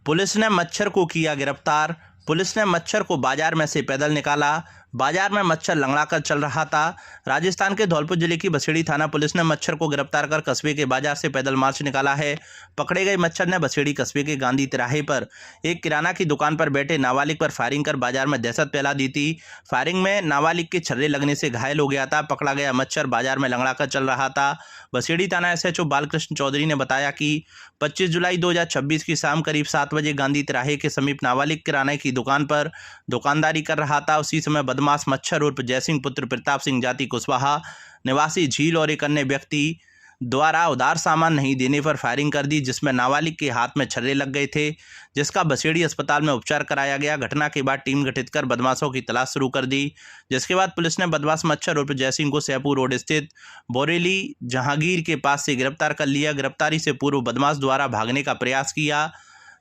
Police ने मच्छर को किया गिरफ्तार। पुलिस ने मच्छर को बाजार में से पैदल निकाला। बाजार में मच्छर लंगड़ाकर चल रहा था। राजस्थान के धौलपुर जिले की बसेड़ी थाना पुलिस ने मच्छर को गिरफ्तार कर कस्बे के बाजार से पैदल मार्च निकाला है। पकड़े गए मच्छर ने बसेड़ी कस्बे के गांधी तिराहे पर एक किराना की दुकान पर बैठे नाबालिग पर फायरिंग कर बाजार में दहशत फैला दी थी। फायरिंग में नाबालिग के छर्रे लगने से घायल हो गया था। पकड़ा गया मच्छर बाजार में लंगड़ाकर चल रहा था। बसेड़ी थाना एसएचओ बालकृष्ण चौधरी ने बताया कि 25 जुलाई 2026 की शाम करीब 7 बजे गांधी तिराहे के समीप नाबालिग किराने की दुकान पर दुकानदारी कर रहा था। उसी समय बदमाश मच्छर उर्फ जयसिंह पुत्र प्रताप सिंह जाति कुशवाहा निवासी झील और एक अन्य व्यक्ति द्वारा उधार सामान नहीं देने पर फायरिंग कर दी, जिसमें नाबालिग के हाथ में छर्रे लग गए थे, जिसका बसेड़ी अस्पताल में उपचार कराया गया। घटना के बाद टीम गठित कर बदमाशों की तलाश शुरू कर दी, जिसके बाद पुलिस ने बदमाश मच्छर उर्फ जयसिंह को सैपुर रोड स्थित बोरेली जहांगीर के पास से गिरफ्तार कर लिया। गिरफ्तारी से पूर्व बदमाश द्वारा भागने का प्रयास किया,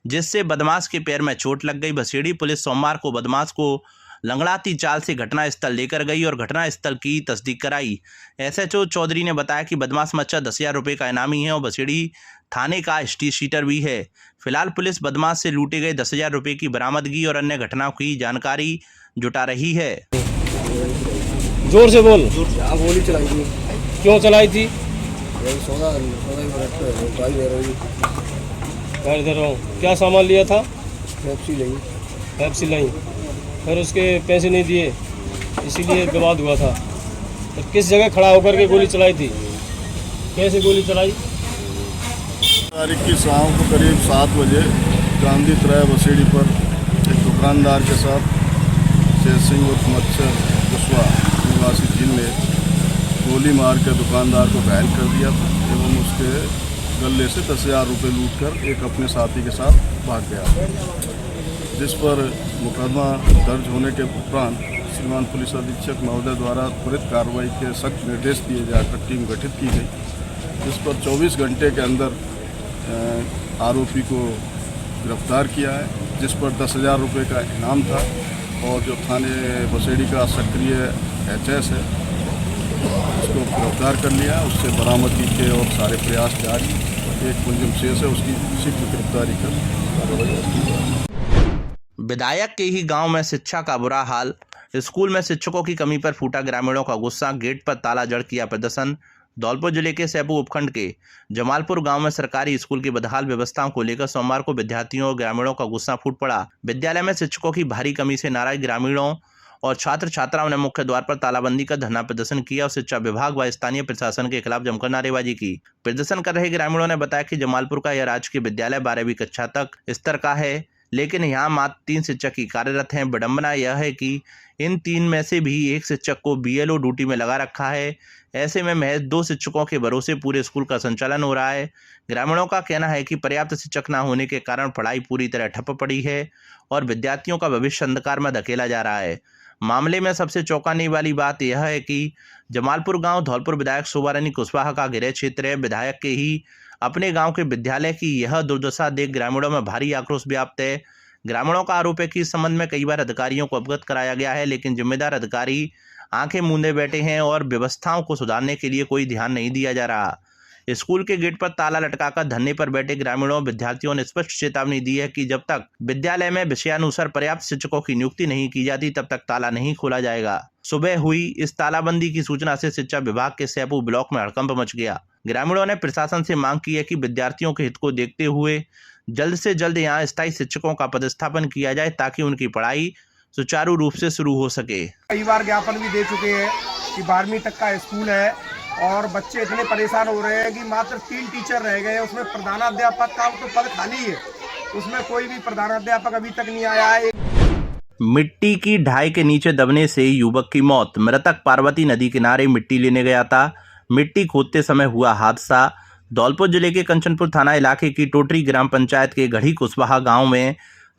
जिससे बदमाश के पैर में चोट लग गई। बसेड़ी पुलिस सोमवार को बदमाश को लंगड़ाती चाल से घटनास्थल लेकर गई और घटनास्थल की तस्दीक कराई। एसएचओ चौधरी ने बताया कि बदमाश मच्छर 10,000 रुपये का इनामी है और बसेड़ी थाने का शीटर भी है। फिलहाल पुलिस बदमाश से लूटे गए 10,000 रुपये की बरामदगी और अन्य घटनाओं की जानकारी जुटा रही है। जोर से बोल। गोली चलाई थी। क्यों चलाई थी? दे रहा हूँ। क्या सामान लिया था? पेप्सी लाई। फिर उसके पैसे नहीं दिए, इसीलिए विवाद हुआ था। तो किस जगह खड़ा होकर के गोली चलाई थी? कैसे गोली चलाई? तारीख की शाम को करीब 7 बजे गांधी तिराहे बसेड़ी पर एक दुकानदार के साथ जयसिंह उर्फ मच्छर कुशवाहा निवासी झील ने गोली मार कर दुकानदार को घायल कर दिया एवं उसके गले से 10,000 रुपये लूट कर एक अपने साथी के साथ भाग गया, जिस पर मुकदमा दर्ज होने के उपरांत श्रीमान पुलिस अधीक्षक महोदय द्वारा त्वरित कार्रवाई के सख्त निर्देश दिए जाकर टीम गठित की गई, जिस पर 24 घंटे के अंदर आरोपी को गिरफ्तार किया है, जिस पर 10,000 रुपये का इनाम था। और जो थाने बसेड़ी का सक्रिय एचएस है उसको गिरफ्तार कर लिया। उससे बरामदगी के और सारे प्रयास जारी। एक मुलजिम शेष है, उसकी शीघ्र गिरफ्तारी कर कार्रवाई। विधायक के ही गांव में शिक्षा का बुरा हाल। स्कूल में शिक्षकों की कमी पर फूटा ग्रामीणों का गुस्सा। गेट पर ताला जड़ किया प्रदर्शन। धौलपुर जिले के सैपू उपखंड के जमालपुर गांव में सरकारी स्कूल की बदहाल व्यवस्थाओं को लेकर सोमवार को विद्यार्थियों और ग्रामीणों का गुस्सा फूट पड़ा। विद्यालय में शिक्षकों की भारी कमी से नाराज ग्रामीणों और छात्र छात्राओं ने मुख्य द्वार पर तालाबंदी का धरना प्रदर्शन किया और शिक्षा विभाग व स्थानीय प्रशासन के खिलाफ जमकर नारेबाजी की। प्रदर्शन कर रहे ग्रामीणों ने बताया कि जमालपुर का यह राजकीय विद्यालय 12वीं कक्षा तक स्तर का है, लेकिन यहाँ मात्र 3 शिक्षक ही कार्यरत हैं। विडंबना यह है कि इन 3 में से भी एक शिक्षक को बीएलओ ड्यूटी में लगा रखा है। ऐसे में महज 2 शिक्षकों के भरोसे पूरे स्कूल का संचालन हो रहा है। ग्रामीणों का कहना है कि पर्याप्त शिक्षक न होने के कारण पढ़ाई पूरी तरह ठप पड़ी है और विद्यार्थियों का भविष्य अंधकार में धकेला जा रहा है। मामले में सबसे चौंकाने वाली बात यह है कि जमालपुर गांव धौलपुर विधायक शोभारानी कुशवाहा का गृह क्षेत्र है। विधायक के ही अपने गांव के विद्यालय की यह दुर्दशा देख ग्रामीणों में भारी आक्रोश व्याप्त है। ग्रामीणों का आरोप है कि इस संबंध में कई बार अधिकारियों को अवगत कराया गया है, लेकिन जिम्मेदार अधिकारी आंखें मूंदे बैठे हैं और व्यवस्थाओं को सुधारने के लिए कोई ध्यान नहीं दिया जा रहा। स्कूल के गेट पर ताला लटकाकर धरने पर बैठे ग्रामीणों और विद्यार्थियों ने स्पष्ट चेतावनी दी है कि जब तक विद्यालय में विषयानुसार पर्याप्त शिक्षकों की नियुक्ति नहीं की जाती तब तक ताला नहीं खोला जाएगा। सुबह हुई इस तालाबंदी की सूचना से शिक्षा विभाग के सैपू ब्लॉक में हड़कंप मच गया। ग्रामीणों ने प्रशासन से मांग की है कि विद्यार्थियों के हित को देखते हुए जल्द से जल्द यहाँ स्थायी शिक्षकों का पदस्थापन किया जाए ताकि उनकी पढ़ाई सुचारू रूप से शुरू हो सके। कई बार ज्ञापन भी दे चुके हैं कि 12वीं तक का स्कूल है और बच्चे इतने परेशान हो रहे हैं कि मात्र 3 टीचर रह गए हैं। उसमें प्रधानाध्यापक का तो पद खाली है, उसमें कोई भी प्रधानाध्यापक अभी तक नहीं आया है। मिट्टी की ढाई के नीचे दबने से युवक की मौत। मृतक पार्वती नदी किनारे मिट्टी लेने गया था। मिट्टी खोदते समय हुआ हादसा। धौलपुर जिले के कंचनपुर थाना इलाके की टोटरी ग्राम पंचायत के गढ़ी कुशवाहा गांव में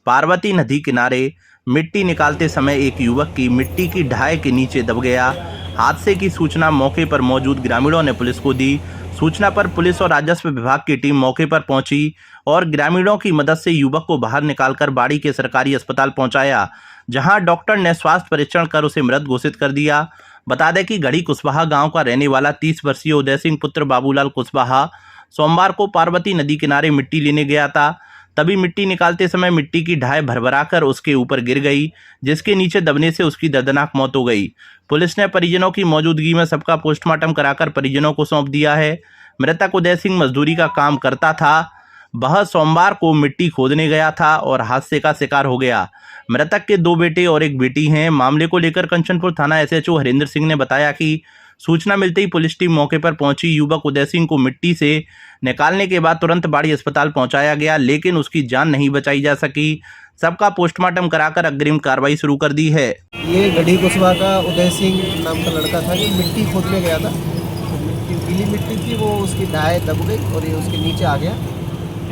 पार्वती नदी किनारे मिट्टी निकालते समय एक युवक की मिट्टी की ढाई के नीचे दब गया। हादसे की सूचना मौके पर मौजूद ग्रामीणों ने पुलिस को दी। सूचना पर पुलिस और राजस्व विभाग की टीम मौके पर पहुंची और ग्रामीणों की मदद से युवक को बाहर निकालकर बाड़ी के सरकारी अस्पताल पहुंचाया, जहां डॉक्टर ने स्वास्थ्य परीक्षण कर उसे मृत घोषित कर दिया। बता दें कि गढ़ी कुशवाहा गांव का रहने वाला 30 वर्षीय उदय सिंह पुत्र बाबूलाल कुशवाहा सोमवार को पार्वती नदी किनारे मिट्टी लेने गया था। तभी मिट्टी निकालते समय मिट्टी की ढाई भरभराकर उसके ऊपर गिर गई, जिसके नीचे दबने से उसकी दर्दनाक मौत हो गई। पुलिस ने परिजनों की मौजूदगी में सबका पोस्टमार्टम कराकर परिजनों को सौंप दिया है। मृतक उदय सिंह मजदूरी का काम करता था। वह सोमवार को मिट्टी खोदने गया था और हादसे का शिकार हो गया। मृतक के 2 बेटे और 1 बेटी हैं। मामले को लेकर कंचनपुर थाना एसएचओ हरिंदर सिंह ने बताया कि सूचना मिलते ही पुलिस टीम मौके पर पहुंची। युवक उदय सिंह को मिट्टी से निकालने के बाद तुरंत बाड़ी अस्पताल पहुंचाया गया, लेकिन उसकी जान नहीं बचाई जा सकी। सबका पोस्टमार्टम कराकर अग्रिम कार्रवाई शुरू कर दी है। ये गढ़ी कुशवा का उदय सिंह नाम का लड़का था जो मिट्टी खोदने गया था। तो मिट्टी गीली मिट्टी थी, वो उसकी ढाई दब गई और ये उसके नीचे आ गया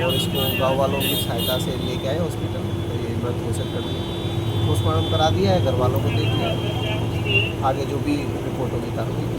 और इसको गांव वालों की सहायता से लेके आए हॉस्पिटल। तो ये मृत घोषित कर दिया, पोस्टमार्टम करा दिया है, घर वालों को दे दिया, आगे जो भी रिपोर्ट होगी कार्रवाई।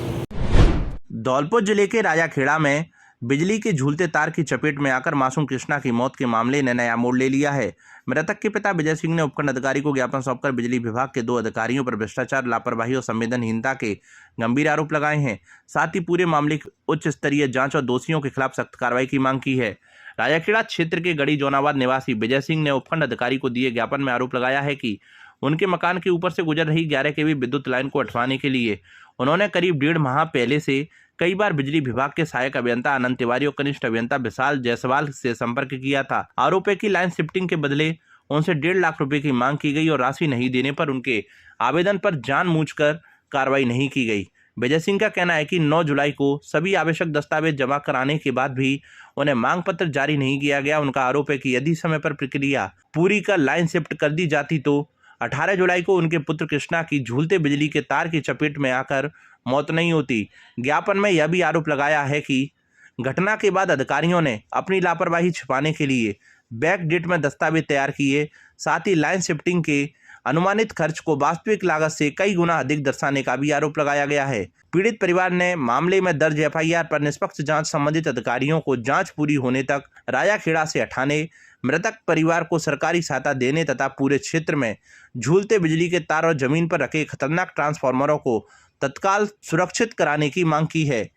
धौलपुर जिले के राजाखेड़ा में बिजली के झूलते तार की चपेट में आकर मासूम कृष्णा की मौत के मामले ने नया मोड़ ले लिया है। मृतक के पिता विजय सिंह ने उपखंड अधिकारी को ज्ञापन सौंपकर बिजली विभाग के 2 अधिकारियों पर भ्रष्टाचार, लापरवाही और संवेदनहीनता के गंभीर आरोप लगाए हैं। साथ ही पूरे मामले की उच्च स्तरीय जांच और दोषियों के खिलाफ सख्त कार्रवाई की मांग की है। राजाखेड़ा क्षेत्र के गढ़ी जोनाबाद निवासी विजय सिंह ने उपखंड अधिकारी को दिए ज्ञापन में आरोप लगाया है कि उनके मकान के ऊपर से गुजर रही 11 kV विद्युत लाइन को हटवाने के लिए उन्होंने करीब 1.5 माह पहले से कई बार बिजली विभाग के सहायक अभियंता अनंत तिवारी और कनिष्ठ अभियंता विशाल जायसवाल से संपर्क किया था। आरोप है कि लाइन शिफ्टिंग के बदले उनसे 1.5 लाख रुपए की मांग की गई और राशि नहीं देने पर उनके आवेदन पर जानबूझकर कार्रवाई नहीं की गई। विजय सिंह का कहना है कि 9 जुलाई को सभी आवश्यक दस्तावेज जमा कराने के बाद भी उन्हें मांग पत्र जारी नहीं किया गया। उनका आरोप है कि यदि समय पर प्रक्रिया पूरी कर लाइन शिफ्ट कर दी जाती तो 18 जुलाई को उनके पुत्र कृष्णा की झूलते बिजली के तार की चपेट में आकर मौत नहीं होती। ज्ञापन में यह भी आरोप लगाया है कि घटना के बाद अधिकारियों ने अपनी लापरवाही छिपाने के लिए बैक डेट में दस्तावेज तैयार किए। साथ ही लाइन शिफ्टिंग के अनुमानित खर्च को वास्तविक लागत से कई गुना अधिक दर्शाने का भी आरोप लगाया गया है। पीड़ित परिवार ने मामले में दर्ज एफआईआर पर निष्पक्ष जांच संबंधित अधिकारियों को जांच पूरी होने तक राजाखेड़ा से हटाने, मृतक परिवार को सरकारी सहायता देने तथा पूरे क्षेत्र में झूलते बिजली के तार और जमीन पर रखे खतरनाक ट्रांसफार्मरों को तत्काल सुरक्षित कराने की मांग की है।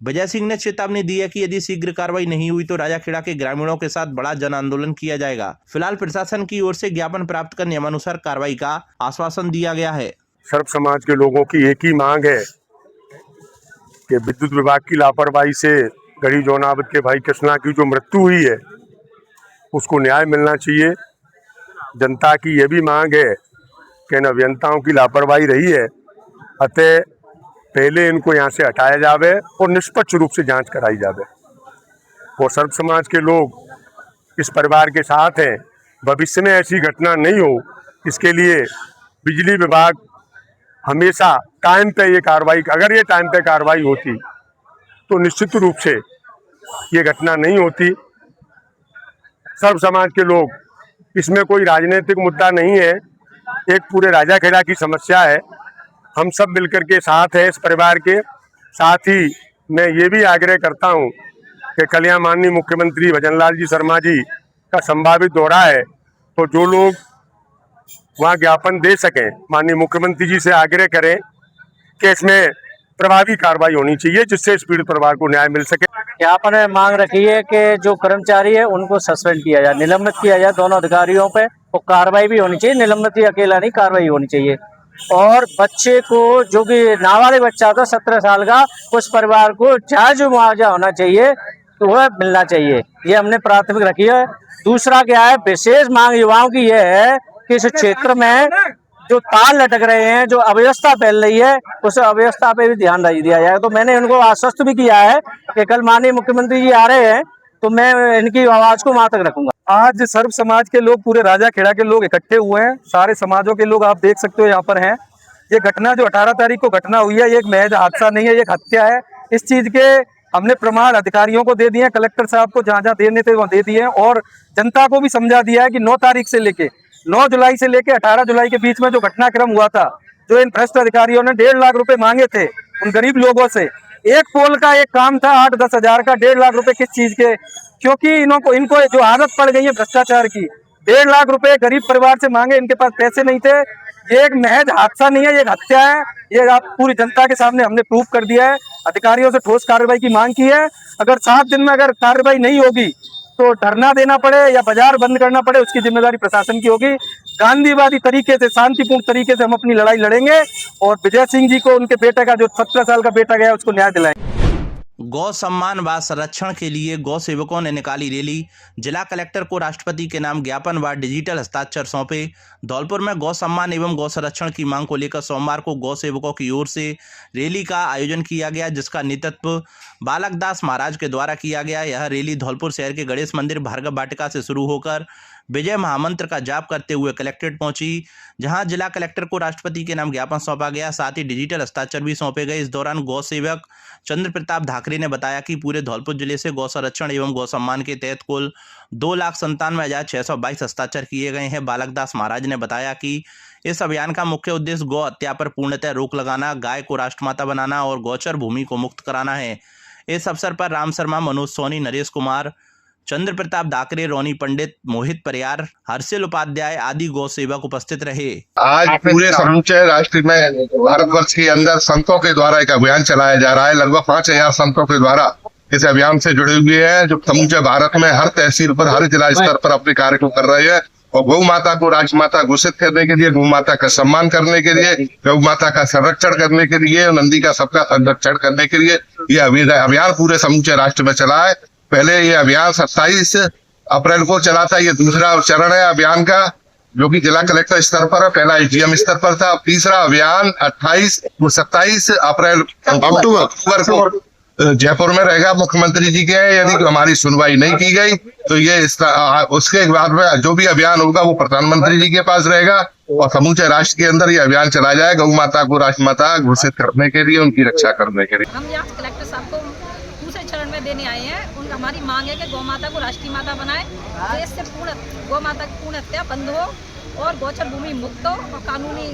विजय सिंह ने चेतावनी दी है कि यदि शीघ्र कार्रवाई नहीं हुई तो राजाखेड़ा के ग्रामीणों के साथ बड़ा जन आंदोलन किया जाएगा। फिलहाल प्रशासन की ओर से ज्ञापन प्राप्त कर नियमानुसार कार्रवाई का आश्वासन दिया गया है। सर्व समाज के लोगों की एक ही मांग है कि विद्युत विभाग की लापरवाही से गढ़ी जोनाबाद के भाई कृष्णा की जो मृत्यु हुई है उसको न्याय मिलना चाहिए। जनता की यह भी मांग है कि इन अभियंताओं की लापरवाही रही है, अतः पहले इनको यहाँ से हटाया जावे और निष्पक्ष रूप से जांच कराई जावे। और सर्व समाज के लोग इस परिवार के साथ हैं। भविष्य में ऐसी घटना नहीं हो, इसके लिए बिजली विभाग हमेशा टाइम पे ये कार्रवाई, अगर ये टाइम पे कार्रवाई होती तो निश्चित रूप से ये घटना नहीं होती। सर्व समाज के लोग, इसमें कोई राजनीतिक मुद्दा नहीं है, एक पूरे राजाखेड़ा की समस्या है। हम सब मिलकर के साथ हैं इस परिवार के। साथ ही मैं ये भी आग्रह करता हूँ कि कल्याण माननीय मुख्यमंत्री भजनलाल जी शर्मा जी का संभावित दौरा है, तो जो लोग वहाँ ज्ञापन दे सकें, माननीय मुख्यमंत्री जी से आग्रह करें कि इसमें प्रभावी कार्रवाई होनी चाहिए जिससे इस पीड़ित परिवार को न्याय मिल सके। यहाँ पर मांग रखी है कि जो कर्मचारी है उनको सस्पेंड किया जाए, निलंबित किया जाए दोनों अधिकारियों पे, और कार्रवाई भी होनी चाहिए। निलंबित ही अकेला नहीं, कार्रवाई होनी चाहिए। और बच्चे को, जो कि नाबालिग बच्चा था 17 साल का, उस परिवार को जायज मुआवजा होना चाहिए, तो वह मिलना चाहिए। ये हमने प्राथमिक रखी है। दूसरा क्या है, विशेष मांग युवाओं की यह है कि इस क्षेत्र में जो तार लटक रहे हैं, जो अव्यवस्था फैल रही है, उस अव्यवस्था पे भी ध्यान दिया जाए। तो मैंने उनको आश्वस्त भी किया है कि कल माननीय मुख्यमंत्री जी आ रहे हैं तो मैं इनकी आवाज को वहां तक रखूंगा। आज सर्व समाज के लोग, पूरे राजाखेड़ा के लोग इकट्ठे हुए हैं। सारे समाजों के लोग आप देख सकते हो यहाँ पर हैं। ये घटना जो 18 तारीख को घटना हुई है, ये एक महज हादसा नहीं है, ये एक हत्या है। इस चीज के हमने प्रमाण अधिकारियों को दे दिए, कलेक्टर साहब को जहाँ जहाँ देने थे वहाँ दे दिए, और जनता को भी समझा दिया है कि 9 तारीख से लेके 9 जुलाई से लेके 18 जुलाई के बीच में जो घटनाक्रम हुआ था, जो इन भ्रष्ट अधिकारियों ने 1.5 लाख रुपए मांगे थे उन गरीब लोगों से, एक पोल का एक काम था 8-10 हजार का, 1.5 लाख रुपए किस चीज के? क्योंकि इनको जो आदत पड़ गई है भ्रष्टाचार की, 1.5 लाख रुपए गरीब परिवार से मांगे, इनके पास पैसे नहीं थे। ये एक महज हादसा नहीं है, ये एक हत्या है। ये आप पूरी जनता के सामने हमने प्रूफ कर दिया है। अधिकारियों से ठोस कार्रवाई की मांग की है। अगर 7 दिन में अगर कार्रवाई नहीं होगी तो धरना देना पड़े या बाजार बंद करना पड़े, उसकी जिम्मेदारी प्रशासन की होगी। गांधीवादी तरीके से, शांतिपूर्ण तरीके से हम अपनी लड़ाई लड़ेंगे और विजय सिंह जी को, उनके बेटे का जो 17 साल का बेटा गया, उसको न्याय दिलाएंगे। गौ सम्मान व संरक्षण के लिए गौ सेवकों ने निकाली रैली। जिला कलेक्टर को राष्ट्रपति के नाम ज्ञापन व डिजिटल हस्ताक्षर सौंपे। धौलपुर में गौ सम्मान एवं गौ संरक्षण की मांग को लेकर सोमवार को गौ सेवकों की ओर से रैली का आयोजन किया गया, जिसका नेतृत्व बालक दास महाराज के द्वारा किया गया। यह रैली धौलपुर शहर के गणेश मंदिर भार्गव वाटिका से शुरू होकर विजय महामंत्र का जाप करते हुए कलेक्ट्रेट पहुंची, जहां जिला कलेक्टर को राष्ट्रपति के नाम ज्ञापन सौंपा गया। साथ ही डिजिटल हस्ताक्षर भी सौंपे गए। इस दौरान गौ सेवक चंद्र प्रताप धाकरे ने बताया कि पूरे धौलपुर जिले से गौ संरक्षण एवं गौ सम्मान के तहत कुल 2,97,622 हस्ताक्षर किए गए हैं। बालक दास महाराज ने बताया कि इस अभियान का मुख्य उद्देश्य गौ हत्या पर पूर्णतः रोक लगाना, गाय को राष्ट्रमाता बनाना और गौचर भूमि को मुक्त कराना है। इस अवसर पर राम शर्मा, मनोज सोनी, नरेश कुमार, चंद्र प्रताप धाकरे, रोनी पंडित, मोहित परियार, हर्षिल उपाध्याय आदि गौ सेवक उपस्थित रहे। आज पूरे समूचे राष्ट्र में भारतवर्ष के अंदर संतों के द्वारा एक अभियान चलाया जा रहा है। लगभग 5,000 संतों के द्वारा इस अभियान से जुड़े हुए हैं, जो समूचे भारत में हर तहसील पर, हर जिला स्तर पर अपने कार्य को कर रहे हैं और गौ माता को राजमाता घोषित करने के लिए, गौ माता का सम्मान करने के लिए, गौ माता का संरक्षण करने के लिए, नंदी का सबका संरक्षण करने के लिए यह अभियान पूरे समूचे राष्ट्र में चला है। पहले ये अभियान 27 अप्रैल को चला था। ये दूसरा चरण है अभियान का, जो कि जिला कलेक्टर स्तर पर है। पहला एसडीएम स्तर पर था। तीसरा अभियान 27 अप्रैल अक्टूबर को जयपुर में रहेगा। मुख्यमंत्री जी के, यदि हमारी सुनवाई नहीं की गई तो ये उसके बाद में जो भी अभियान होगा वो प्रधानमंत्री जी के पास रहेगा और समूचे राष्ट्र के अंदर ये अभियान चलाया जाएगा, गौ माता को राष्ट्रमाता घोषित करने के लिए, उनकी रक्षा करने के लिए। हम यहाँ कलेक्टर साहब को दूसरे चरण में देने आए हैं। हमारी मांग है कि गौ माता को राष्ट्रीय माता बनाए, देश से पूर्ण गौ माता की पूर्ण हत्या बंद हो और गौचर भूमि मुक्त हो और कानूनी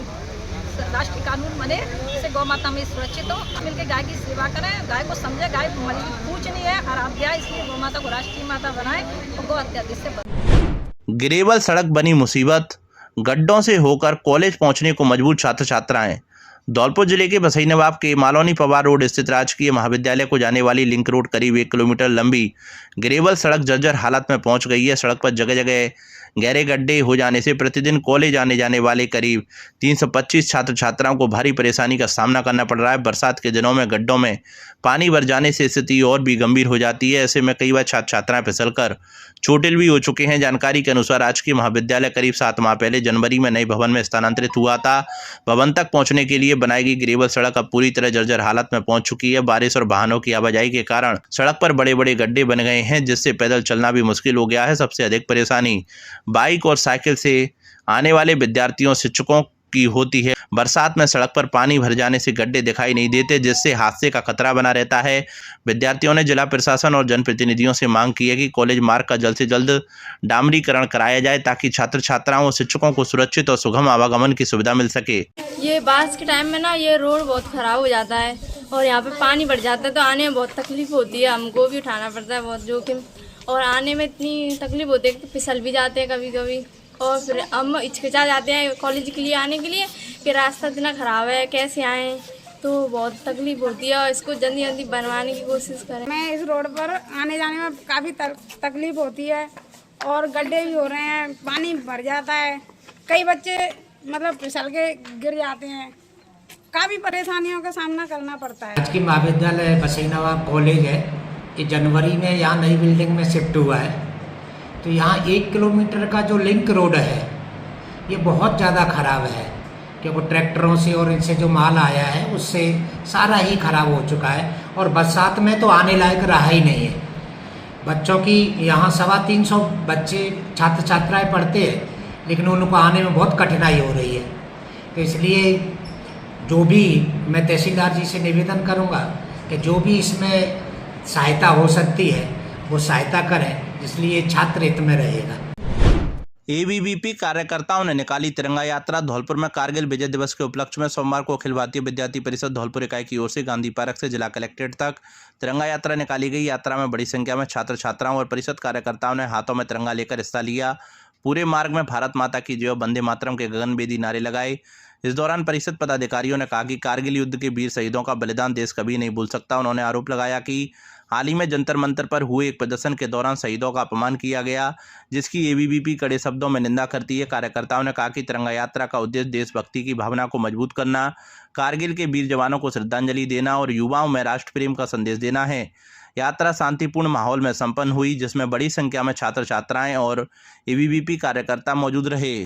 राष्ट्रीय कानून बने, जिससे गौ माता में सुरक्षित हो। मिलकर गाय की सेवा करें, गाय को समझे, गाय हमारी पूजनीय है, आराध्या है, इसलिए गौ माता को राष्ट्रीय माता बनाए और गौ हत्या देश से बंद। गिरेबल सड़क बनी मुसीबत, गड्ढों से होकर कॉलेज पहुंचने को मजबूर छात्र छात्राएं। धौलपुर जिले के बसई नवाब के मालौनी पवार रोड स्थित राजकीय महाविद्यालय को जाने वाली लिंक रोड करीब 1 किलोमीटर लंबी गिरेबल सड़क जर्जर हालत में पहुंच गई है। सड़क पर जगह जगह गहरे गड्ढे हो जाने से प्रतिदिन कॉलेज आने जाने वाले करीब 325 छात्र छात्राओं को भारी परेशानी का सामना करना पड़ रहा है। बरसात के दिनों में गड्ढों में पानी भर जाने से स्थिति और भी गंभीर हो जाती है। ऐसे में कई बार छात्र छात्राएं फिसलकर चोटिल भी हो चुके हैं। जानकारी के अनुसार राजकीय महाविद्यालय करीब 7 माह पहले जनवरी में नए भवन में स्थानांतरित हुआ था। भवन तक पहुंचने के लिए बनाई गई गिरेबल सड़क अब पूरी तरह जर्जर हालत में पहुंच चुकी है। बारिश और वाहनों की आवाजाही के कारण सड़क पर बड़े बड़े गड्ढे बन गए हैं, जिससे पैदल चलना भी मुश्किल हो गया है। सबसे अधिक परेशानी बाइक और साइकिल से आने वाले विद्यार्थियों शिक्षकों की होती है। बरसात में सड़क पर पानी भर जाने से गड्ढे दिखाई नहीं देते, जिससे हादसे का खतरा बना रहता है। विद्यार्थियों ने जिला प्रशासन और जनप्रतिनिधियों से मांग की है कि कॉलेज मार्ग का जल्द से जल्द डामरीकरण कराया जाए, ताकि छात्र छात्राओं और शिक्षकों को सुरक्षित और सुगम आवागमन की सुविधा मिल सके। ये बारिश के टाइम में ना ये रोड बहुत खराब हो जाता है और यहाँ पे पानी भर जाता है, तो आने में बहुत तकलीफ होती है। हमको भी उठाना पड़ता है बहुत जोखिम, और आने में इतनी तकलीफ होती है कि फिसल भी जाते हैं कभी कभी, और फिर हम हिचकिचा जाते हैं कॉलेज के लिए आने के लिए कि रास्ता इतना ख़राब है, कैसे आएँ, तो बहुत तकलीफ होती है और इसको जल्दी जल्दी बनवाने की कोशिश करें। मैं इस रोड पर आने जाने में काफ़ी तकलीफ होती है और गड्ढे भी हो रहे हैं, पानी भर जाता है, कई बच्चे मतलब फिसल के गिर जाते हैं, काफ़ी परेशानियों का सामना करना पड़ता है। राजकीय महाविद्यालय बसई नवाब कॉलेज है कि जनवरी में यहाँ नई बिल्डिंग में शिफ्ट हुआ है, तो यहाँ 1 किलोमीटर का जो लिंक रोड है ये बहुत ज़्यादा ख़राब है, क्योंकि ट्रैक्टरों से और इनसे जो माल आया है उससे सारा ही ख़राब हो चुका है और बरसात में तो आने लायक रहा ही नहीं है। बच्चों की यहाँ 350 बच्चे छात्र छात्राएँ पढ़ते हैं, लेकिन उनको आने में बहुत कठिनाई हो रही है। तो इसलिए जो भी मैं तहसीलदार जी से निवेदन करूँगा कि जो भी इसमें सहायता हो सकती है वो सहायता करें, इसलिए छात्र हित में रहेगा। एबीवीपी कार्यकर्ताओं ने निकाली तिरंगा यात्रा। धौलपुर में कारगिल विजय दिवस के उपलक्ष्य में सोमवार को अखिल भारतीय विद्यार्थी परिषद धौलपुर इकाई की ओर से गांधी पार्क से जिला कलेक्ट्रेट तक तिरंगा यात्रा निकाली गई। यात्रा में बड़ी संख्या में छात्र छात्राओं और परिषद कार्यकर्ताओं ने हाथों में तिरंगा लेकर हिस्सा लिया। पूरे मार्ग में भारत माता की जय, वंदे मातरम के गगनभेदी नारे लगाए। इस दौरान परिषद पदाधिकारियों ने कहा कि कारगिल युद्ध के वीर शहीदों का बलिदान देश कभी नहीं भूल सकता। उन्होंने आरोप लगाया कि हाल ही में जंतर मंतर पर हुए एक प्रदर्शन के दौरान शहीदों का अपमान किया गया, जिसकी एबीवीपी कड़े शब्दों में निंदा करती है। कार्यकर्ताओं ने कहा कि तिरंगा यात्रा का उद्देश्य देशभक्ति की भावना को मजबूत करना, कारगिल के वीर जवानों को श्रद्धांजलि देना और युवाओं में राष्ट्र प्रेम का संदेश देना है। यात्रा शांतिपूर्ण माहौल में संपन्न हुई, जिसमें बड़ी संख्या में छात्र छात्राएं और एबीवीपी कार्यकर्ता मौजूद रहे।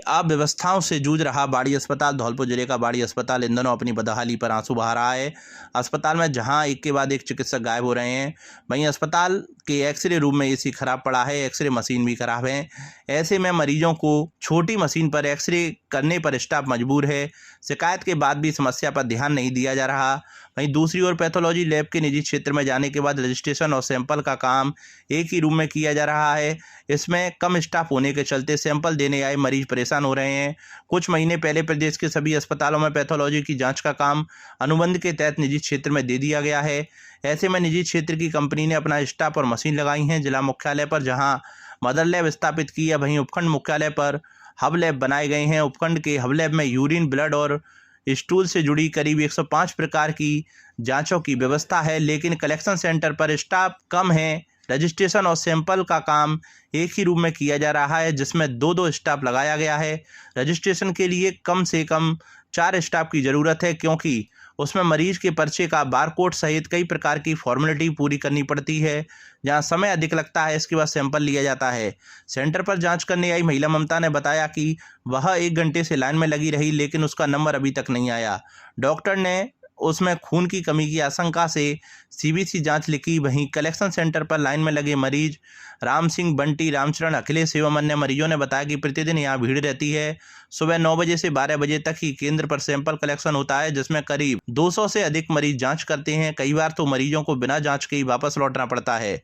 अव्यवस्थाओं से जूझ रहा बाड़ी अस्पताल। धौलपुर जिले का बाड़ी अस्पताल इन दिनों अपनी बदहाली पर आंसू बहा रहा है। अस्पताल में जहां एक के बाद एक चिकित्सक गायब हो रहे हैं, वहीं अस्पताल के एक्सरे रूम में एसी खराब पड़ा है, एक्सरे मशीन भी खराब है। ऐसे में मरीजों को छोटी मशीन पर एक्सरे करने पर स्टाफ मजबूर है। शिकायत के बाद भी समस्या पर ध्यान नहीं दिया जा रहा। वहीं दूसरी ओर पैथोलॉजी लैब के निजी क्षेत्र में जाने के बाद रजिस्ट्रेशन और सैंपल का काम एक ही रूम में किया जा रहा है। इसमें कम स्टाफ होने के चलते सैंपल देने आए मरीज परेशान हो रहे हैं। कुछ महीने पहले प्रदेश के सभी अस्पतालों में पैथोलॉजी की जांच का काम अनुबंध के तहत निजी क्षेत्र में दे दिया गया है। ऐसे में निजी क्षेत्र की कंपनी ने अपना स्टाफ और मशीन लगाई हैं। जिला मुख्यालय पर जहां मदर लैब स्थापित की है, वहीं उपखंड मुख्यालय पर हब लैब बनाए गए हैं। उपखंड के हब लैब में यूरिन, ब्लड और स्टूल से जुड़ी करीब 105 प्रकार की जांचों की व्यवस्था है, लेकिन कलेक्शन सेंटर पर स्टाफ कम है। रजिस्ट्रेशन और सैंपल का काम एक ही रूम में किया जा रहा है, जिसमें 2-2 स्टाफ लगाया गया है। रजिस्ट्रेशन के लिए कम से कम 4 स्टाफ की ज़रूरत है, क्योंकि उसमें मरीज के पर्चे का बारकोड सहित कई प्रकार की फॉर्मेलिटी पूरी करनी पड़ती है। जहां समय अधिक लगता है, इसके बाद सैंपल लिया जाता है। सेंटर पर जांच करने आई महिला ममता ने बताया कि वह 1 घंटे से लाइन में लगी रही, लेकिन उसका नंबर अभी तक नहीं आया। डॉक्टर ने उसमें खून की कमी की आशंका से सीबीसी जांच लिखी। वहीं कलेक्शन सेंटर पर लाइन में लगे मरीज राम सिंह, बंटी, रामचरण, अखिलेश एवं अन्य मरीजों ने बताया कि प्रतिदिन यहाँ भीड़ रहती है। सुबह 9 बजे से 12 बजे तक ही केंद्र पर सैंपल कलेक्शन होता है, जिसमें करीब 200 से अधिक मरीज जांच करते हैं। कई बार तो मरीजों को बिना जांच के ही वापस लौटना पड़ता है।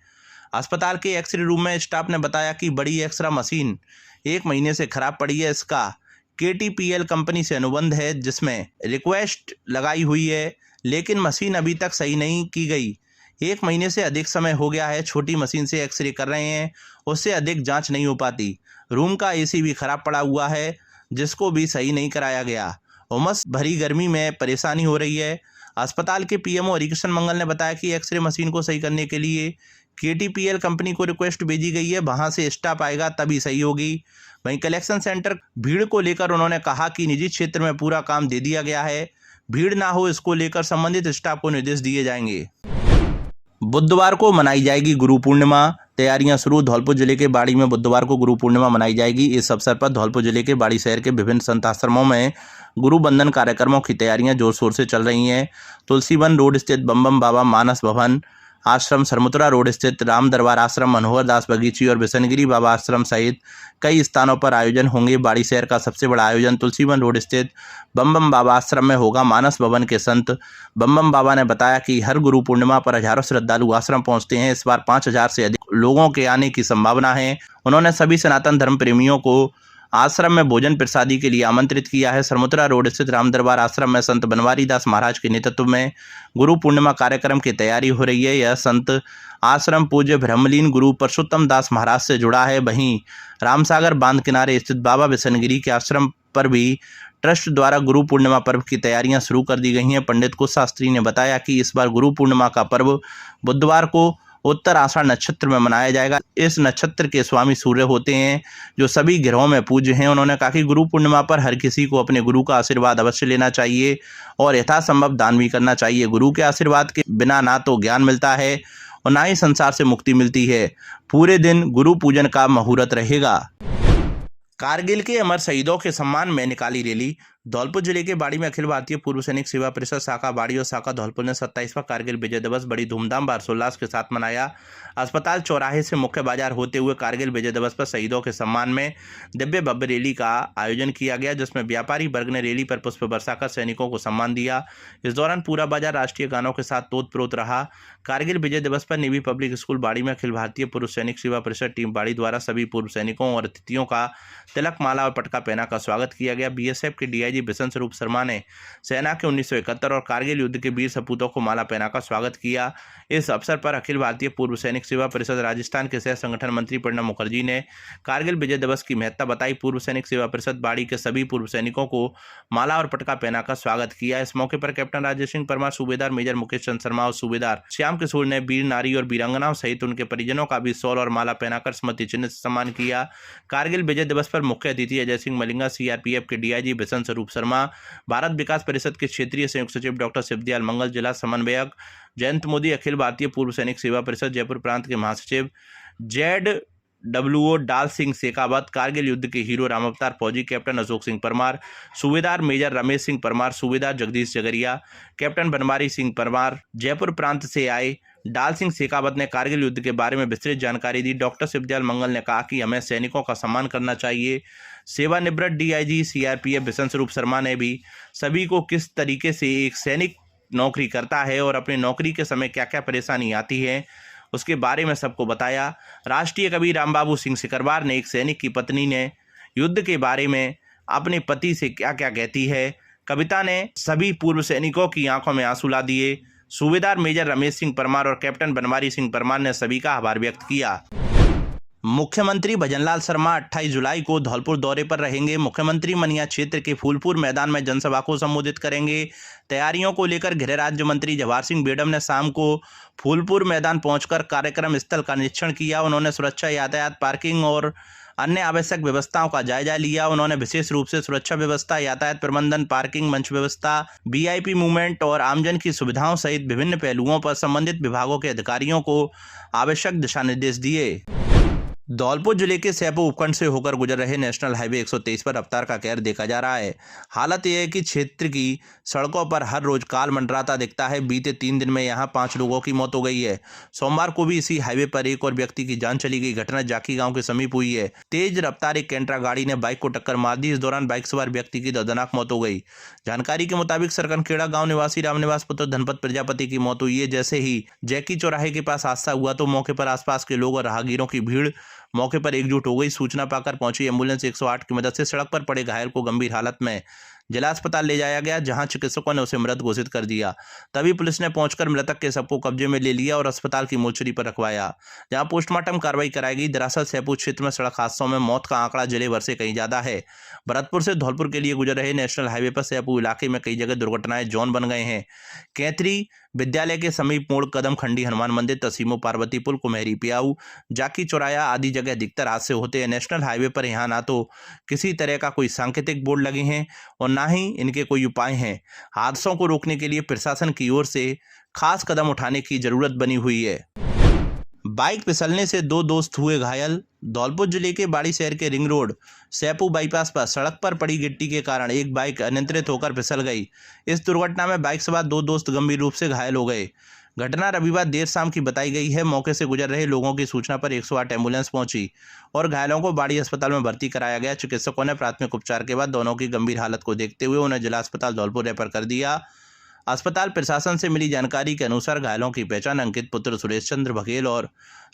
अस्पताल के एक्सरे रूम में स्टाफ ने बताया कि बड़ी एक्सरा मशीन 1 महीने से खराब पड़ी है। इसका KTPL कंपनी से अनुबंध है, जिसमें रिक्वेस्ट लगाई हुई है, लेकिन मशीन अभी तक सही नहीं की गई। 1 महीने से अधिक समय हो गया है। छोटी मशीन से एक्सरे कर रहे हैं, उससे अधिक जांच नहीं हो पाती। रूम का AC भी खराब पड़ा हुआ है, जिसको भी सही नहीं कराया गया। उमस भरी गर्मी में परेशानी हो रही है। अस्पताल के PMO हरिकृष्ण मंगल ने बताया कि एक्सरे मशीन को सही करने के लिए KTPL कंपनी को रिक्वेस्ट भेजी गई है, वहां से स्टाफ आएगा तभी सही होगी। वहीं कलेक्शन सेंटर भीड़ को लेकर उन्होंने कहा कि निजी क्षेत्र में पूरा काम दे दिया गया है, भीड़ ना हो इसको लेकर संबंधित स्टाफ को निर्देश दिए जाएंगे। बुधवार को मनाई जाएगी गुरु पूर्णिमा। तैयारियां शुरू। धौलपुर जिले के बाड़ी में बुधवार को गुरु पूर्णिमा मनाई जाएगी। इस अवसर पर धौलपुर जिले के बाड़ी शहर के विभिन्न संत आश्रमों में गुरु बंधन कार्यक्रमों की तैयारियां जोर शोर से चल रही हैं। तुलसीवन रोड स्थित बम बम बाबा मानस भवन आश्रम, सरमुत्रा रोड स्थित राम दरबार आश्रम, मनोहर दास बगीची और बिशनगिरी बाबा आश्रम सहित कई स्थानों पर आयोजन होंगे। बाड़ी शहर का सबसे बड़ा आयोजन तुलसीवन रोड स्थित बम बम बाबा आश्रम में होगा। मानस भवन के संत बम बम बाबा ने बताया कि हर गुरु पूर्णिमा पर हजारों श्रद्धालु आश्रम पहुंचते हैं। इस बार 5000 से अधिक लोगों के आने की संभावना है। उन्होंने सभी सनातन धर्म प्रेमियों को आश्रम में भोजन प्रसादी के लिए आमंत्रित किया है। सरमुत्रा रोड स्थित राम दरबार आश्रम में संत बनवारी दास महाराज के नेतृत्व में गुरु पूर्णिमा कार्यक्रम की तैयारी हो रही है। यह संत आश्रम पूज्य ब्रह्मलीन गुरु परशुत्तम दास महाराज से जुड़ा है। वहीं रामसागर बांध किनारे स्थित बाबा बिशनगिरी के आश्रम पर भी ट्रस्ट द्वारा गुरु पूर्णिमा पर्व की तैयारियां शुरू कर दी गई हैं। पंडित कुश शास्त्री ने बताया कि इस बार गुरु पूर्णिमा का पर्व बुधवार को उत्तर आषाढ़ नक्षत्र में मनाया जाएगा। इस नक्षत्र के स्वामी सूर्य होते हैं, जो सभी ग्रहों में पूज्य हैं। उन्होंने कहा कि गुरु पूर्णिमा पर हर किसी को अपने गुरु का आशीर्वाद अवश्य लेना चाहिए और यथासंभव दान भी करना चाहिए। गुरु के आशीर्वाद के बिना ना तो ज्ञान मिलता है और ना ही संसार से मुक्ति मिलती है। पूरे दिन गुरु पूजन का मुहूर्त रहेगा। कारगिल के अमर शहीदों के सम्मान में निकाली रैली। धौलपुर जिले के बाड़ी में अखिल भारतीय पूर्व सैनिक सेवा परिषद शाखा बाड़ी और शाखा धौलपुर ने 27वां कारगिल विजय दिवस बड़ी धूमधाम व हर्षोल्लास के साथ मनाया। अस्पताल चौराहे से मुख्य बाजार होते हुए कारगिल विजय दिवस पर शहीदों के सम्मान में दिव्य भव्य रैली का आयोजन किया गया, जिसमें व्यापारी वर्ग ने रैली पर पुष्प वर्षा कर सैनिकों को सम्मान दिया। इस दौरान पूरा बाजार राष्ट्रीय गानों के साथ तोत-प्रोत रहा। कारगिल विजय दिवस पर नेवी पब्लिक स्कूल बाड़ी में अखिल भारतीय पूर्व सैनिक सेवा परिषद टीम बाड़ी द्वारा सभी पूर्व सैनिकों और अतिथियों का तिलक, माला और पटका पहना कर स्वागत किया गया। BSF के DI डीआईजी बिशन स्वरूप शर्मा ने सेना के 1971 और कारगिल युद्ध के वीर सपूतों को माला पहनाकर स्वागत किया। इस अवसर पर अखिल भारतीय पूर्व सैनिक सेवा परिषद राजस्थान के सह संगठन मंत्री प्रणब मुखर्जी ने कारगिल विजय दिवस की महत्ता बताई। पूर्व सैनिक सेवा परिषद बाड़ी के सभी पूर्व सैनिकों को माला और पटका पहनाकर स्वागत किया। इस मौके पर कैप्टन राजेश सिंह परमार, सूबेदार मेजर मुकेश चंद शर्मा और सूबेदार श्याम किशोर ने वीर नारी और वीरांगनाओं सहित उनके परिजनों का भी शॉल और माला पहनाकर स्मृति चिन्ह से सम्मान किया। कारगिल विजय दिवस पर मुख्य अतिथि अजय सिंह मलिंगा, सीआरपीएफ के डीआईजी बिशन स्वरूप शर्मा, भारत विकास परिषद के क्षेत्रीय संयुक्त सचिव डॉक्टर शिवदयाल मंगल, जिला समन्वयक जयंत मोदी, अखिल भारतीय पूर्व सैनिक सेवा परिषद जयपुर प्रांत के महासचिव ZWO डाल सिंह शेखावत, कारगिल युद्ध के हीरो राम अवतार फौजी कैप्टन अशोक सिंह परमार, सूबेदार मेजर रमेश सिंह परमार, सूबेदार जगदीश जगरिया, कैप्टन बनवारी सिंह परमार जयपुर प्रांत से आए। डाल सिंह शेखावत ने कारगिल युद्ध के बारे में विस्तृत जानकारी दी। डॉक्टर शिवदयाल मंगल ने कहा कि हमें सैनिकों का सम्मान करना चाहिए। सेवानिवृत्त डीआईजी सीआरपीएफ बिशन स्वरूप शर्मा ने भी सभी को किस तरीके से एक सैनिक नौकरी करता है और अपनी नौकरी के समय क्या क्या परेशानी आती है उसके बारे में सबको बताया। राष्ट्रीय कवि रामबाबू सिंह सिकरवार ने एक सैनिक की पत्नी ने युद्ध के बारे में अपने पति से क्या क्या कहती है। कविता ने सभी पूर्व सैनिकों की आंखों में आंसू ला दिए। सूबेदार मेजर रमेश सिंह परमार और कैप्टन बनवारी सिंह परमार ने सभी का आभार व्यक्त किया। मुख्यमंत्री भजनलाल शर्मा 28 जुलाई को धौलपुर दौरे पर रहेंगे। मुख्यमंत्री मनिया क्षेत्र के फूलपुर मैदान में जनसभा को संबोधित करेंगे। तैयारियों को लेकर गृह राज्य मंत्री जवाहर सिंह बेडम ने शाम को फूलपुर मैदान पहुंचकर कार्यक्रम स्थल का निरीक्षण किया। उन्होंने सुरक्षा, यातायात, पार्किंग और अन्य आवश्यक व्यवस्थाओं का जायजा लिया। उन्होंने विशेष रूप से सुरक्षा व्यवस्था, यातायात प्रबंधन, पार्किंग, मंच व्यवस्था, वीआईपी मूवमेंट और आमजन की सुविधाओं सहित विभिन्न पहलुओं पर संबंधित विभागों के अधिकारियों को आवश्यक दिशा निर्देश दिए। धौलपुर जिले के सैपू उपखंड से होकर गुजर रहे नेशनल हाईवे 123 पर रफ्तार का कहर देखा जा रहा है। हालत यह है कि क्षेत्र की सड़कों पर हर रोज काल मंडराता दिखता है। बीते 3 दिन में यहां 5 लोगों की मौत हो गई है। सोमवार को भी इसी हाईवे पर एक और व्यक्ति की जान चली गई। घटना जाकी गांव के समीप हुई है। तेज रफ्तार एक कैंट्रा गाड़ी ने बाइक को टक्कर मार दी। इस दौरान बाइक सवार व्यक्ति की दर्दनाक मौत हो गई। जानकारी के मुताबिक सरकनखेड़ा गाँव निवासी रामनिवास पुत्र धनपत प्रजापति की मौत हुई है। जैसे ही जैकी चौराहे के पास हादसा हुआ तो मौके पर आसपास के लोग और राहगीरों की भीड़ मौके पर एकजुट हो गई। सूचना पाकर पहुंची एम्बुलेंस 108 की मदद से सड़क पर पड़े घायल को गंभीर हालत में जिला अस्पताल ले जाया गया, जहां चिकित्सकों ने उसे मृत घोषित कर दिया। तभी पुलिस ने पहुंचकर मृतक के शव को कब्जे में ले लिया और अस्पताल की मोर्चरी पर रखवाया, जहां पोस्टमार्टम कार्रवाई कराई गई। दरअसल सैपू क्षेत्र में सड़क हादसों में मौत का आंकड़ा जिले भर से कहीं ज्यादा है। भरतपुर से धौलपुर के लिए गुजर रहे नेशनल हाईवे पर सैपू इलाके में कई जगह दुर्घटनाएं जौन बन गए हैं। कैथरी विद्यालय के समीप मोड़, कदम खंडी, हनुमान मंदिर, तसीमो पार्वती पुल, कुमेरी पियाऊ, जाकी चौराया आदि जगह अधिकतर हादसे होते हैं। नेशनल हाईवे पर यहाँ ना तो किसी तरह का कोई सांकेतिक बोर्ड लगे हैं और ना ही इनके कोई उपाय हैं। हादसों को रोकने के लिए प्रशासन की ओर से खास कदम उठाने की जरूरत बनी हुई है। बाइक फिसलने से 2 दोस्त हुए घायल। धौलपुर जिले के बाड़ी शहर के रिंग रोड सैपू बाईपास पर सड़क पर पड़ी गिट्टी के कारण एक बाइक अनियंत्रित होकर फिसल गई। इस दुर्घटना में बाइक सवार 2 दोस्त गंभीर रूप से घायल हो गए। घटना रविवार देर शाम की बताई गई है। मौके से गुजर रहे लोगों की सूचना पर 108 एम्बुलेंस पहुंची और घायलों को बाड़ी अस्पताल में भर्ती कराया गया। चिकित्सकों ने प्राथमिक उपचार के बाद दोनों की गंभीर हालत को देखते हुए उन्हें जिला अस्पताल धौलपुर रेफर कर दिया। अस्पताल प्रशासन से मिली जानकारी के अनुसार घायलों की पहचान अंकित पुत्र सुरेश चंद्र बघेल और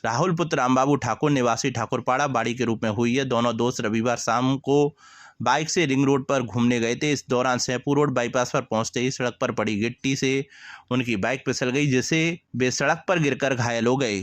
राहुल पुत्र रामबाबू ठाकुर निवासी ठाकुरपाड़ा बाड़ी के रूप में हुई है। दोनों दोस्त रविवार शाम को बाइक से रिंग रोड पर घूमने गए थे। इस दौरान सैपू रोड बाईपास पर पहुंचते ही सड़क पर पड़ी गिट्टी से उनकी बाइक फिसल गई, जिससे वे सड़क पर गिरकर घायल हो गए।